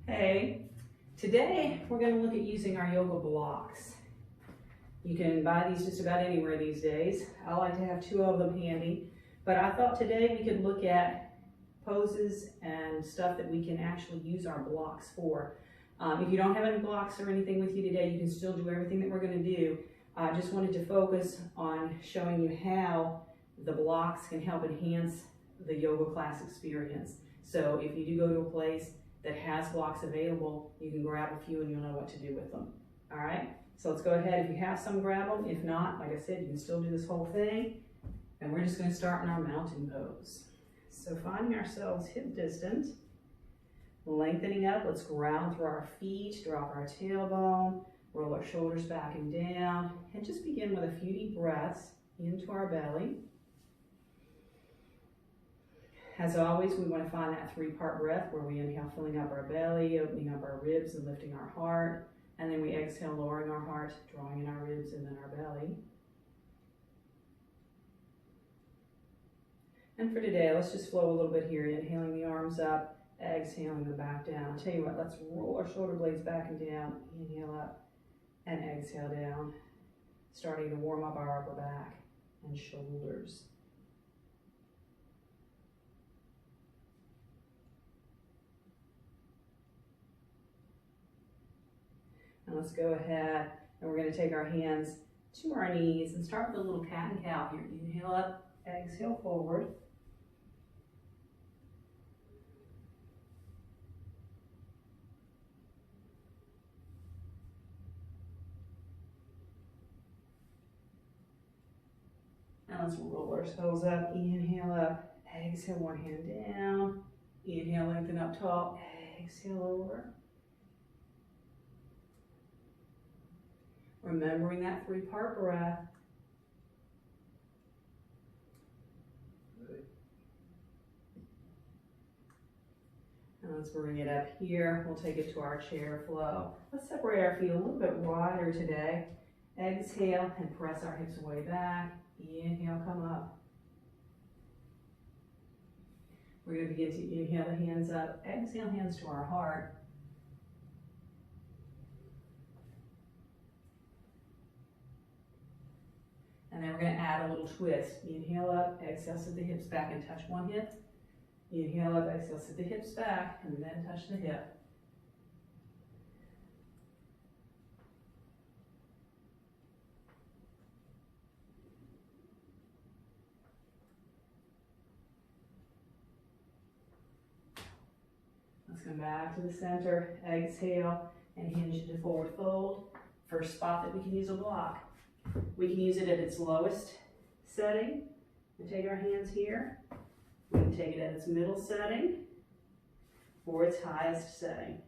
Hey, today we're going to look at using our yoga blocks. You can buy these just about anywhere these days. I like to have 2 of them handy, but I thought today we could look at poses and stuff that we can actually use our blocks for. If you don't have any blocks or anything with you today, you can still do everything that we're going to do. I just wanted to focus on showing you how the blocks can help enhance the yoga class experience. So if you do go to a place that has blocks available, you can grab a few and you'll know what to do with them. All right, so let's go ahead. If you have some, grab them. If not, like I said, you can still do this whole thing. And we're just going to start in our mountain pose. So finding ourselves hip distance, lengthening up, let's ground through our feet, drop our tailbone, roll our shoulders back and down, and just begin with a few deep breaths into our belly. As always, we want to find that 3-part breath where we inhale, filling up our belly, opening up our ribs and lifting our heart. And then we exhale, lowering our heart, drawing in our ribs and then our belly. And for today, let's just flow a little bit here. Inhaling the arms up, exhaling them back down. I'll tell you what, let's roll our shoulder blades back and down. Inhale up and exhale down. Starting to warm up our upper back and shoulders. And let's go ahead and we're going to take our hands to our knees and start with a little cat and cow here. Inhale up, exhale forward. And let's roll ourselves up. Inhale up, exhale, one hand down. Inhale, lengthen up tall, exhale over. Remembering that 3-part breath. Good. And let's bring it up here. We'll take it to our chair flow. Let's separate our feet a little bit wider today. Exhale and press our hips way back. Inhale, come up. We're going to begin to inhale the hands up. Exhale, hands to our heart. And then we're going to add a little twist. Inhale up, exhale, sit the hips back and touch one hip. Inhale up, exhale, sit the hips back and then touch the hip. Let's come back to the center. Exhale and hinge into forward fold. First spot that we can use a block. We can use it at its lowest setting and take our hands here. We can take it at its middle setting or its highest setting.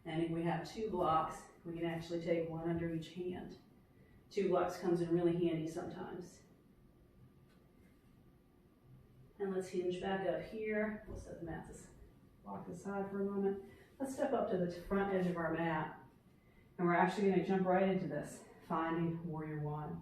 And if we have 2 blocks, we can actually take one under each hand. 2 blocks comes in really handy sometimes. And let's hinge back up here. We'll set the mat block aside for a moment. Let's step up to the front edge of our mat. And we're actually going to jump right into this. Finding warrior 1.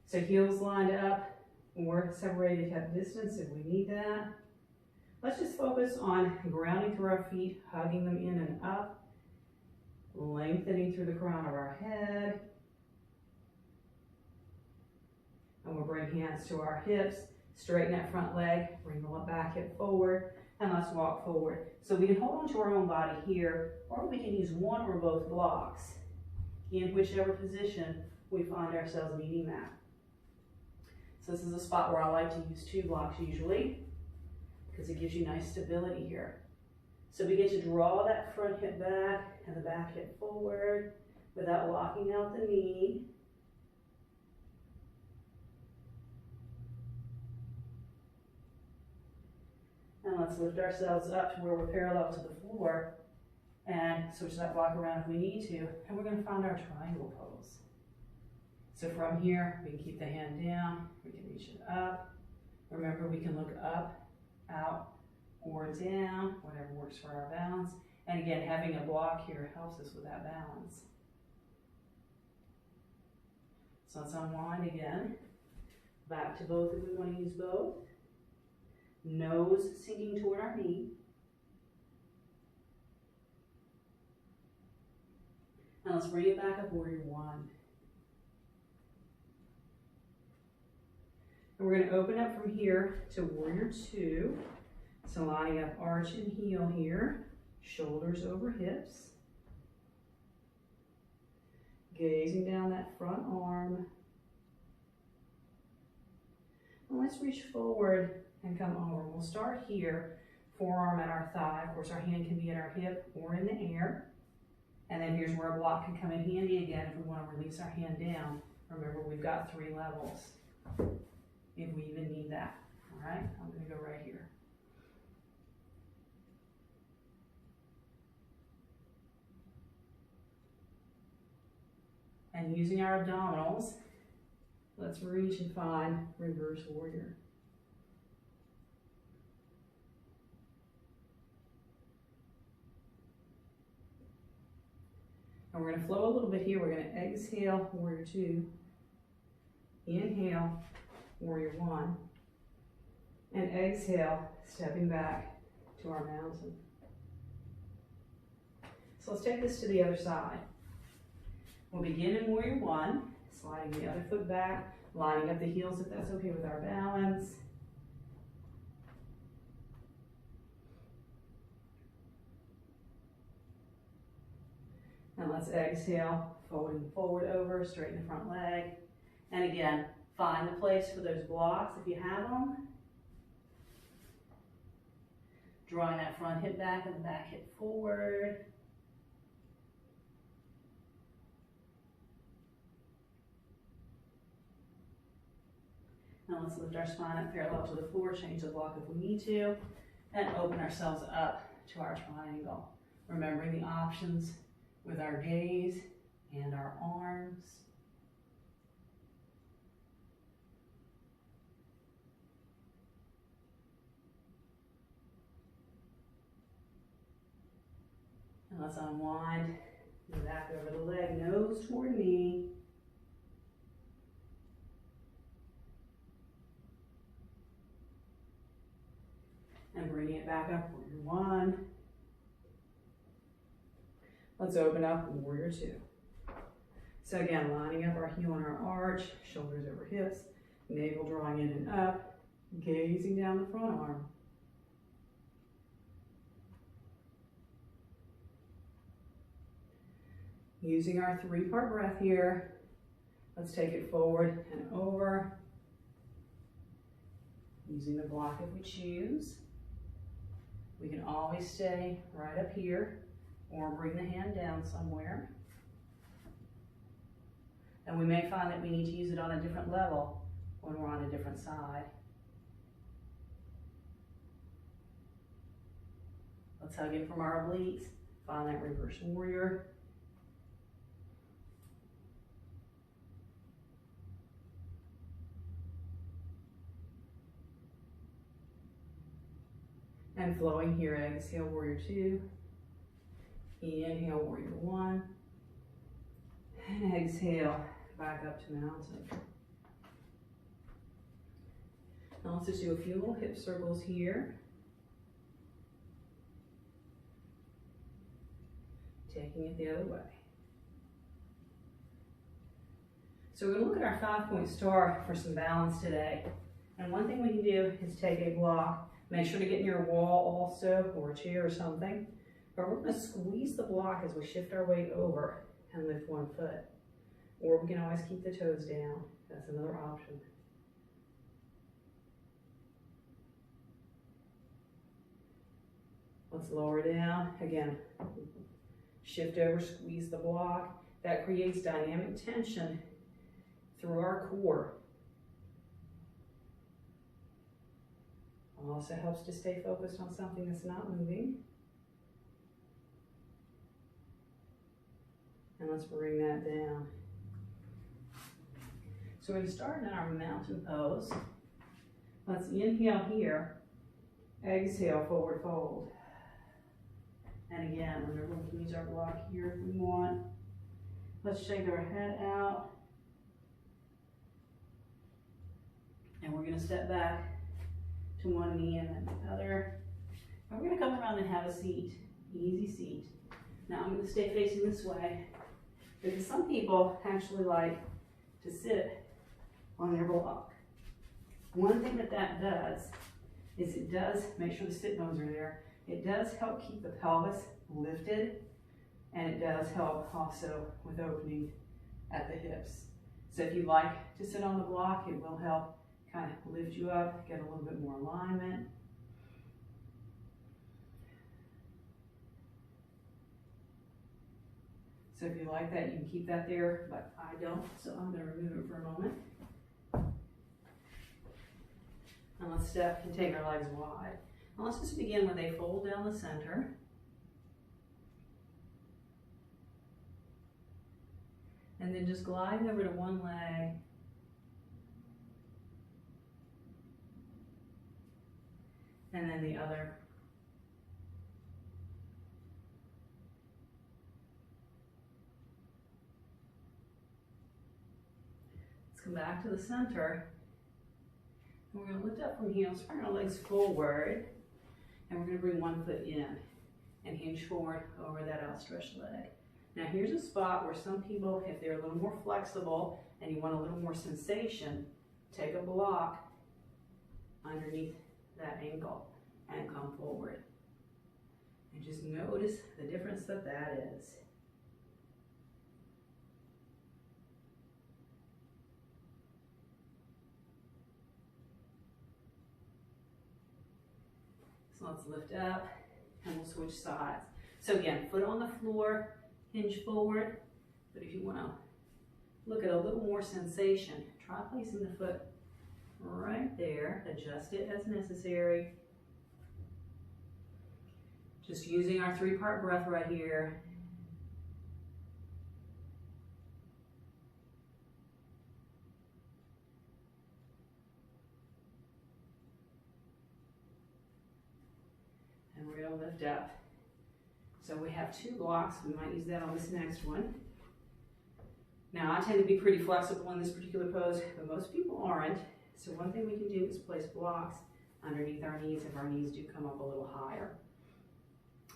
So heels lined up, or separated hip distance if we need that. Let's just focus on grounding through our feet, hugging them in and up, lengthening through the crown of our head. And we'll bring hands to our hips, straighten that front leg, bring the back hip forward, and let's walk forward. So we can hold on to our own body here, or we can use one or both blocks in whichever position we find ourselves needing that. So this is a spot where I like to use 2 blocks usually because it gives you nice stability here. So begin to draw that front hip back and the back hip forward without locking out the knee. And let's lift ourselves up to where we're parallel to the floor. And switch that block around if we need to. And we're going to find our triangle pose. So from here, we can keep the hand down. We can reach it up. Remember, we can look up, out, or down, whatever works for our balance. And again, having a block here helps us with that balance. So let's unwind again. Back to both if we want to use both. Nose sinking toward our knee. And let's bring it back up, warrior one. And we're going to open up from here to warrior two. So lining up arch and heel here, shoulders over hips. Gazing down that front arm. And let's reach forward and come over. We'll start here, forearm at our thigh. Of course, our hand can be at our hip or in the air. And then here's where a block can come in handy again if we want to release our hand down. Remember, we've got 3 levels, if we even need that. All right, I'm going to go right here. And using our abdominals, let's reach and find reverse warrior. And we're going to flow a little bit here. We're going to exhale, warrior two. Inhale, warrior one. And exhale, stepping back to our mountain. So let's take this to the other side. We'll begin in warrior one, sliding the other foot back, lining up the heels if that's okay with our balance. And let's exhale, folding forward over, straighten the front leg. And again, find the place for those blocks if you have them. Drawing that front hip back and the back hip forward. Now let's lift our spine up parallel to the floor, change the block if we need to, and open ourselves up to our triangle. Remembering the options with our gaze and our arms. And let's unwind, go back over the leg, nose toward knee. And bringing it back up, warrior one. Let's open up warrior two. So again, lining up our heel and our arch, shoulders over hips, navel drawing in and up, gazing down the front arm. Using our 3-part breath here, let's take it forward and over. Using the block if we choose. We can always stay right up here or bring the hand down somewhere. And we may find that we need to use it on a different level when we're on a different side. Let's hug in from our obliques. Find that reverse warrior. And flowing here, exhale, warrior two. Inhale, warrior one. And exhale, back up to mountain. Now let's just do a few little hip circles here. Taking it the other way. So we're going to look at our 5-point star for some balance today. And one thing we can do is take a block. Make sure to get near a wall also, or a chair or something. But we're going to squeeze the block as we shift our weight over and lift one foot. Or we can always keep the toes down. That's another option. Let's lower down. Again, shift over, squeeze the block. That creates dynamic tension through our core. Also helps to stay focused on something that's not moving. And let's bring that down. So we're going to start in our mountain pose. Let's inhale here. Exhale, forward fold. And again, remember we can use our block here if we want. Let's shake our head out. And we're going to step back to one knee and then the other. And we're going to come around and have a seat, easy seat. Now I'm going to stay facing this way. Because some people actually like to sit on their block. One thing that does is it does make sure the sit bones are there. It does help keep the pelvis lifted, and it does help also with opening at the hips. So if you like to sit on the block, it will help kind of lift you up, get a little bit more alignment. So if you like that, you can keep that there, but I don't, so I'm going to remove it for a moment. And let's step and take our legs wide. Now let's just begin with a fold down the center. And then just gliding over to one leg. And then the other. Let's come back to the center. And we're going to lift up from here, spring our legs forward. And we're going to bring one foot in and hinge forward over that outstretched leg. Now here's a spot where some people, if they're a little more flexible and you want a little more sensation, take a block underneath that ankle and come forward. And just notice the difference that that is. So let's lift up and we'll switch sides. So again, foot on the floor, hinge forward, but if you want to look at a little more sensation, try placing the foot right there, adjust it as necessary. Just using our 3-part breath right here. And we're going to lift up. So we have 2 blocks. We might use that on this next one. Now I tend to be pretty flexible in this particular pose, but most people aren't. So one thing we can do is place blocks underneath our knees if our knees do come up a little higher.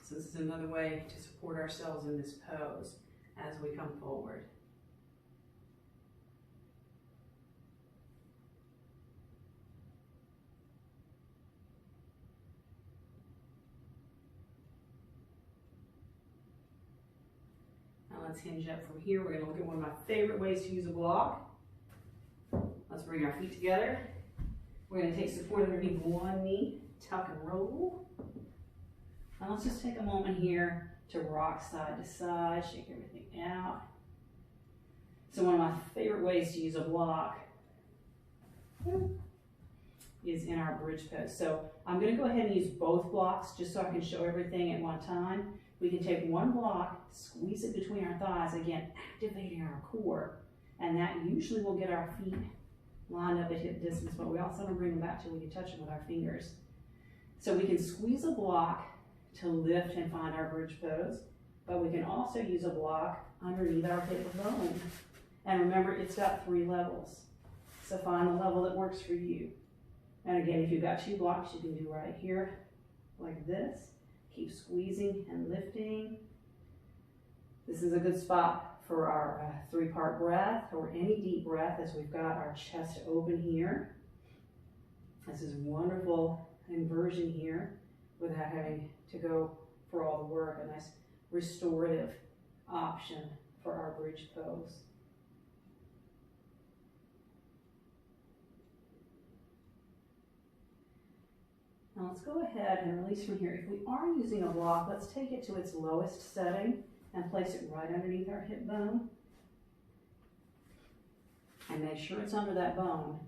So this is another way to support ourselves in this pose as we come forward. Let's hinge up from here. We're going to look at one of my favorite ways to use a block. Let's bring our feet together. We're going to take support underneath one knee, tuck and roll. Now let's just take a moment here to rock side to side, shake everything out. So one of my favorite ways to use a block is in our bridge pose. So I'm going to go ahead and use both blocks just so I can show everything at one time. We can take one block, squeeze it between our thighs, again, activating our core. And that usually will get our feet lined up at hip distance, but we also want to bring them back till we can touch them with our fingers. So we can squeeze a block to lift and find our bridge pose, but we can also use a block underneath our hip bone. And remember, it's got 3 levels. So find the level that works for you. And again, if you've got 2 blocks, you can do right here, like this. Keep squeezing and lifting. This is a good spot for our 3-part breath or any deep breath as we've got our chest open here. This is wonderful inversion here without having to go for all the work. A nice restorative option for our bridge pose. Now let's go ahead and release from here. If we are using a block, let's take it to its lowest setting and place it right underneath our hip bone. And make sure it's under that bone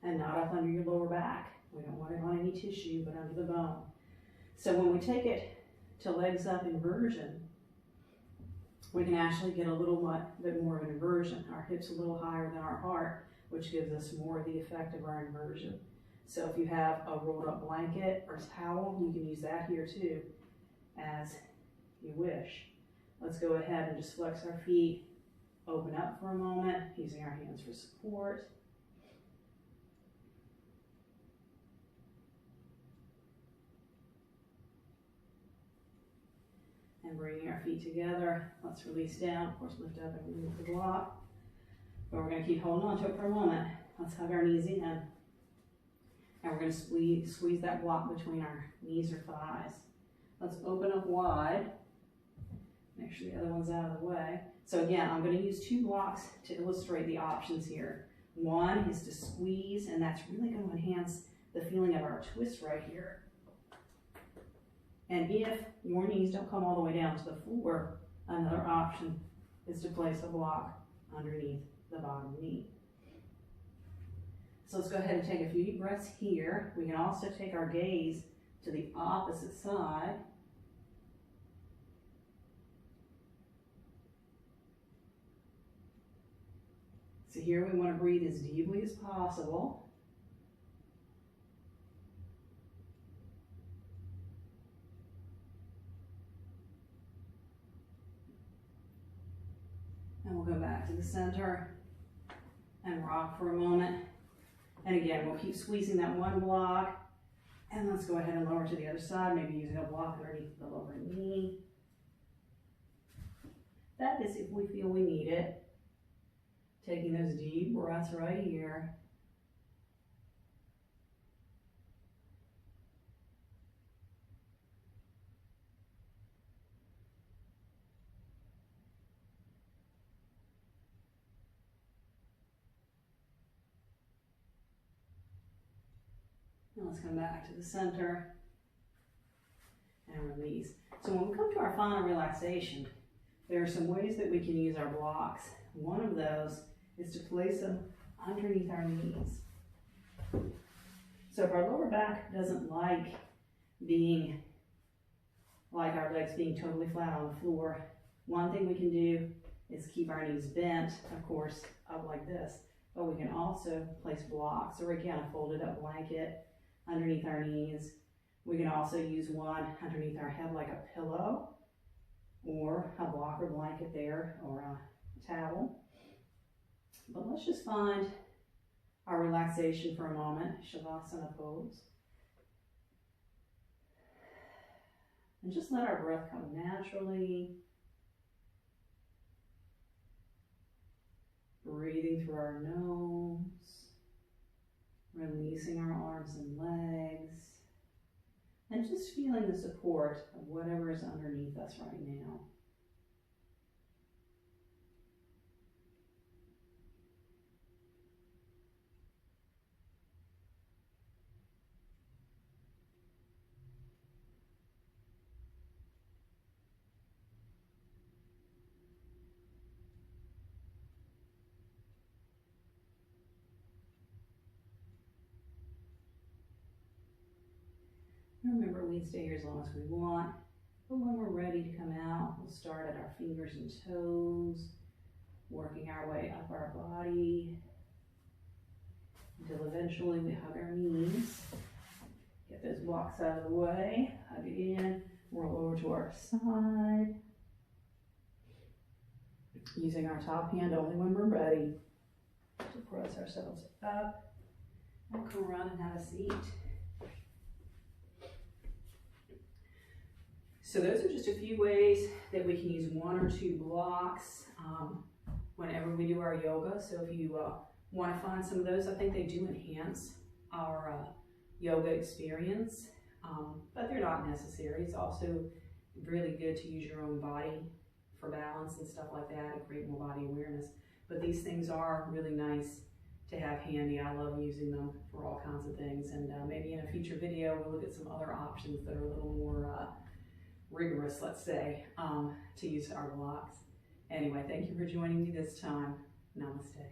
and not up under your lower back. We don't want it on any tissue, but under the bone. So when we take it to legs up inversion, we can actually get a little bit more of an inversion. Our hips a little higher than our heart, which gives us more of the effect of our inversion. So if you have a rolled up blanket or towel, you can use that here too, as you wish. Let's go ahead and just flex our feet, open up for a moment, using our hands for support. And bringing our feet together. Let's release down. Of course, lift up and remove the block. But we're going to keep holding on to it for a moment. Let's hug our knees in. And we're going to squeeze that block between our knees or thighs. Let's open up wide. Make sure the other one's out of the way. So again, I'm going to use 2 blocks to illustrate the options here. One is to squeeze, and that's really going to enhance the feeling of our twist right here. And if your knees don't come all the way down to the floor, another option is to place a block underneath the bottom knee. So let's go ahead and take a few deep breaths here. We can also take our gaze to the opposite side. So here we want to breathe as deeply as possible. And we'll go back to the center and rock for a moment. And again, we'll keep squeezing that one block. And let's go ahead and lower to the other side, maybe using a block underneath the lower knee. That is if we feel we need it. Taking those deep breaths right here. And let's come back to the center and release. So when we come to our final relaxation, there are some ways that we can use our blocks. One of those is to place them underneath our knees. So if our lower back doesn't like our legs being totally flat on the floor, one thing we can do is keep our knees bent, of course, up like this. But we can also place blocks, or again, a folded up blanket underneath our knees. We can also use one underneath our head like a pillow, or a block or blanket there, or a towel. But let's just find our relaxation for a moment, Shavasana pose. And just let our breath come naturally. Breathing through our nose, releasing our arms and legs, and just feeling the support of whatever is underneath us right now. Remember, we can stay here as long as we want, but when we're ready to come out, we'll start at our fingers and toes, working our way up our body, until eventually we hug our knees, get those blocks out of the way, hug it in, roll over to our side, using our top hand only when we're ready to press ourselves up, and come around and have a seat. So those are just a few ways that we can use 1 or 2 blocks whenever we do our yoga. So if you want to find some of those, I think they do enhance our yoga experience, but they're not necessary. It's also really good to use your own body for balance and stuff like that and create more body awareness. But these things are really nice to have handy. I love using them for all kinds of things, and maybe in a future video we'll look at some other options that are a little more rigorous, let's say, to use our blocks. Anyway, thank you for joining me this time. Namaste.